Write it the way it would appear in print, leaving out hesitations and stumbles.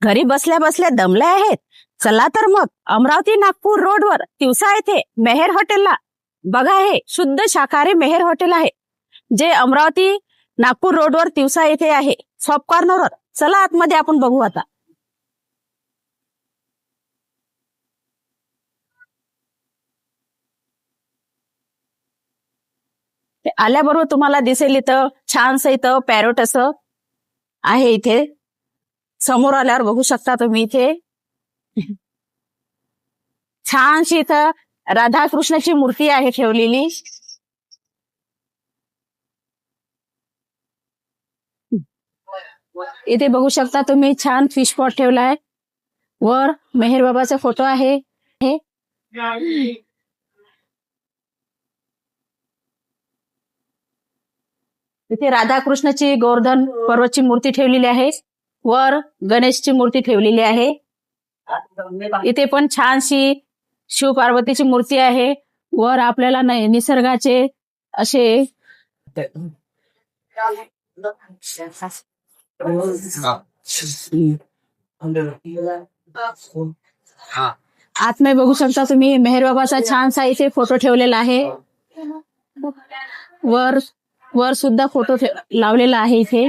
घरी बसल्या बसल्या दमले आहेत? चला तर मग अमरावती नागपूर रोडवर तिवसा येथे मेहेर हॉटेलला. बघा, हे शुद्ध शाकाहारी मेहेर हॉटेल आहे, जे अमरावती नागपूर रोडवर तिवसा येथे आहे, शॉप कॉर्नरवर. चला आतमध्ये आपण बघू आता. आल्याबरोबर तुम्हाला दिसेल इथं छानसं इथं पॅरोट असं आहे. इथे समोर आल्यावर बघू शकता तुम्ही. इथे छानशी इथं राधाकृष्णाची मूर्ती आहे ठेवलेली. इथे बघू शकता तुम्ही छान फिश पॉट ठेवलाय. वर मेहेर बाबाचा फोटो आहे. इथे राधाकृष्णाची गोवर्धन पर्वतची मूर्ती ठेवलेली आहे. वर गणेशची मूर्ती ठेवलेली आहे. इथे पण छानशी शिव पार्वतीची मूर्ती आहे. वर आपल्याला निसर्गाचे असे आतमध्ये बघू शकता तुम्ही मेहेर बाबाचा छानसा इथे फोटो ठेवलेला आहे. वर सुद्धा फोटो लावलेला आहे इथे.